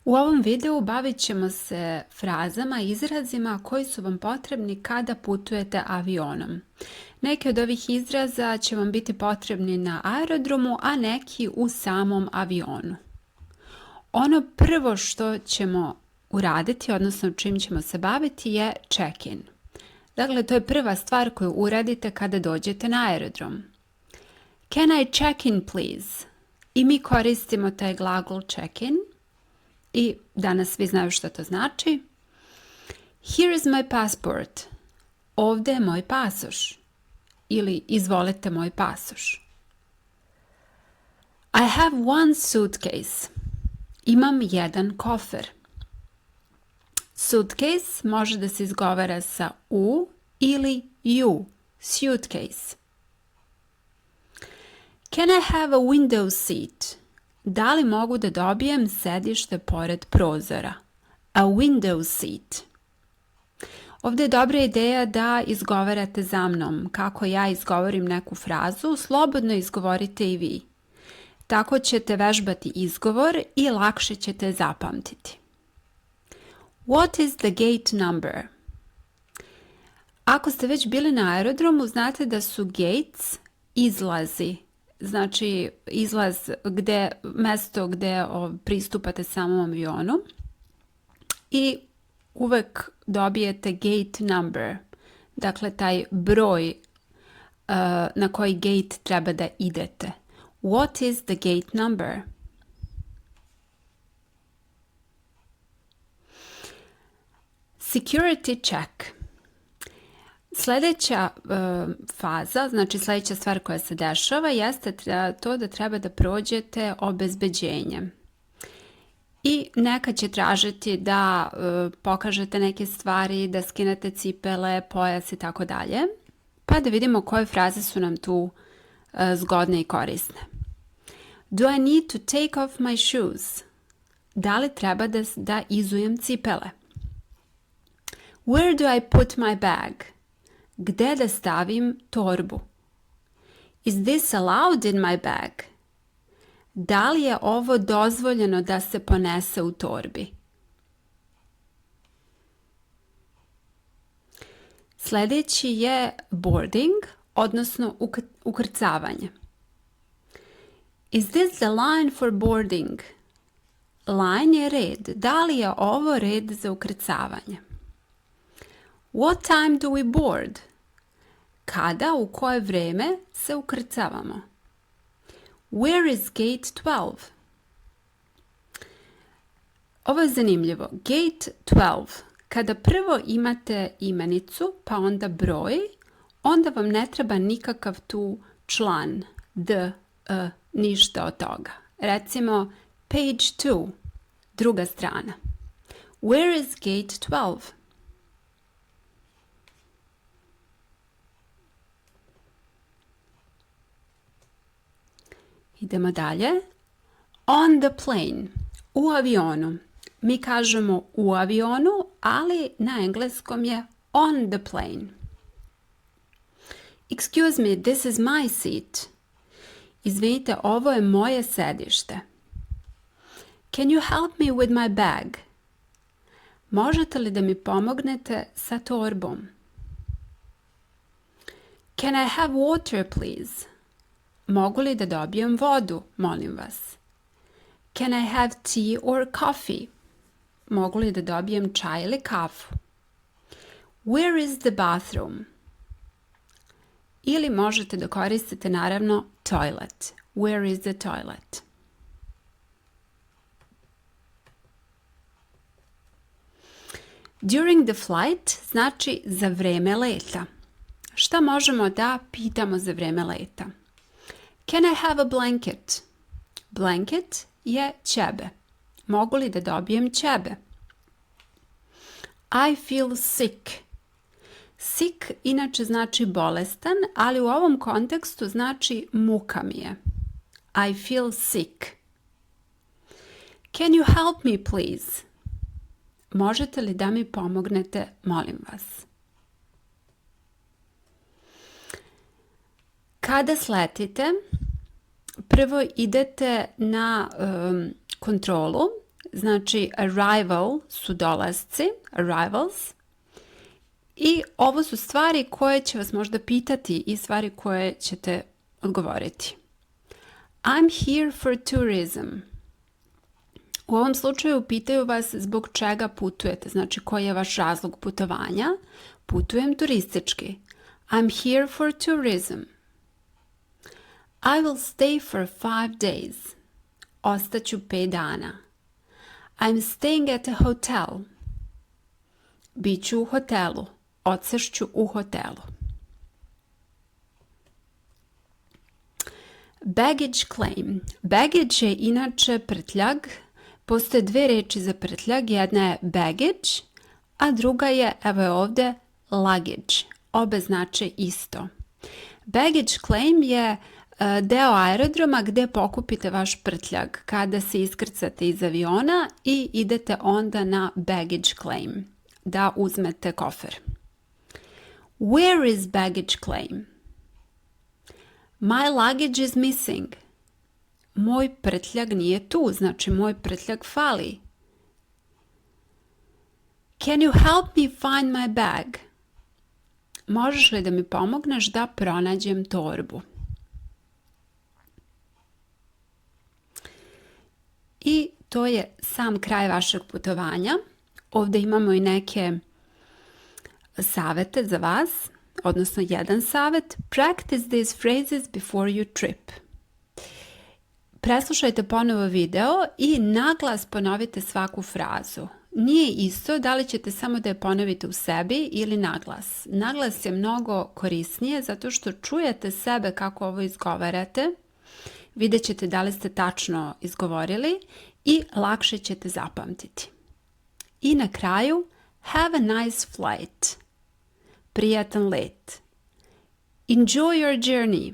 U ovom videu bavit ćemo se frazama i izrazima koji su vam potrebni kada putujete avionom. Neki od ovih izraza će vam biti potrebni na aerodromu, a neki u samom avionu. Ono prvo što ćemo uraditi, odnosno čim ćemo se baviti, je check-in. Dakle, to je prva stvar koju uradite kada dođete na aerodrom. Can I check in, please? I mi koristimo taj glagol check-in. I danas svi znaju što to znači. Here is my passport. Ovdje je moj pasoš. Ili izvolite moj pasoš. I have one suitcase. Imam jedan kofer. Suitcase može da se izgovara sa u ili ju. Suitcase. Can I have a window seat? Da li mogu da dobijem sedište pored prozora? A window seat. Ovdje je dobra ideja da izgovarate za mnom. Kako ja izgovorim neku frazu, slobodno izgovorite i vi. Tako ćete vežbati izgovor i lakše ćete zapamtiti. What is the gate number? Ako ste već bili na aerodromu, znate da su gates izlazi. Znači izlaz mesto gdje pristupate samom avionu i uvek dobijete gate number, dakle taj broj na koji gate treba da idete. What is the gate number? Security check. Sljedeća faza, znači sljedeća stvar koja se dešava jeste to da treba da prođete obezbeđenje. I neka će tražiti da pokažete neke stvari, da skinete cipele, pojas i tako dalje. Pa da vidimo koje fraze su nam tu zgodne i korisne. Do I need to take off my shoes? Da li treba da izujem cipele? Where do I put my bag? Gde da stavim torbu? Is this allowed in my bag? Da li je ovo dozvoljeno da se ponese u torbi? Sljedeći je boarding, odnosno ukrcavanje. Is this the line for boarding? Line je red. Da li je ovo red za ukrcavanje? What time do we board? Kada, u koje vreme se ukrcavamo? Where is gate 12? Ovo je zanimljivo. Gate 12. Kada prvo imate imenicu, pa onda broj, onda vam ne treba nikakav tu član, ništa od toga. Recimo, page 2, druga strana. Where is gate 12? Idemo dalje. On the plane. U avionu. Mi kažemo u avionu, ali na engleskom je on the plane. Excuse me, this is my seat. Izvinite, ovo je moje sedište. Can you help me with my bag? Možete li da mi pomognete sa torbom? Can I have water, please? Mogu li da dobijem vodu, molim vas? Can I have tea or coffee? Mogu li da dobijem čaj ili kafu? Where is the bathroom? Ili možete da koristite naravno toilet. Where is the toilet? During the flight znači za vreme leta. Šta možemo da pitamo za vreme leta? Can I have a blanket? Blanket je ćebe. Mogu li da dobijem ćebe? I feel sick. Sick inače znači bolestan, ali u ovom kontekstu znači muka mi je. I feel sick. Can you help me, please? Možete li da mi pomognete, molim vas? Kada sletite, prvo idete na kontrolu znači arrival su dolasci, arrivals. I ovo su stvari koje će vas možda pitati i stvari koje ćete odgovoriti. I'm here for tourism. U ovom slučaju pitaju vas zbog čega putujete, znači koji je vaš razlog putovanja. Putujem turistički. I'm here for tourism. I will stay for 5 days. Ostaću 5 dana. I'm staying at a hotel. Biću u hotelu. Odsešću u hotelu. Baggage claim. Baggage je inače prtljag. Postoje dve reči za prtljag. Jedna je baggage, a druga je, evo je ovdje, luggage. Obe znače isto. Baggage claim je deo aerodroma gdje pokupite vaš prtljag kada se iskrcate iz aviona i idete onda na baggage claim da uzmete kofer. Where is baggage claim? My luggage is missing. Moj prtljag nije tu, znači moj prtljag fali. Can you help me find my bag? Možeš li da mi pomogneš da pronađem torbu? I to je sam kraj vašeg putovanja. Ovdje imamo i neke savete za vas, odnosno jedan savet. Practice these phrases before your trip. Preslušajte ponovo video i naglas ponovite svaku frazu. Nije isto da li ćete samo da je ponovite u sebi ili naglas. Naglas je mnogo korisnije zato što čujete sebe kako ovo izgovarate. Vidjet ćete da li ste tačno izgovorili i lakše ćete zapamtiti. I na kraju, have a nice flight. Prijatan let. Enjoy your journey.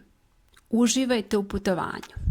Uživajte u putovanju.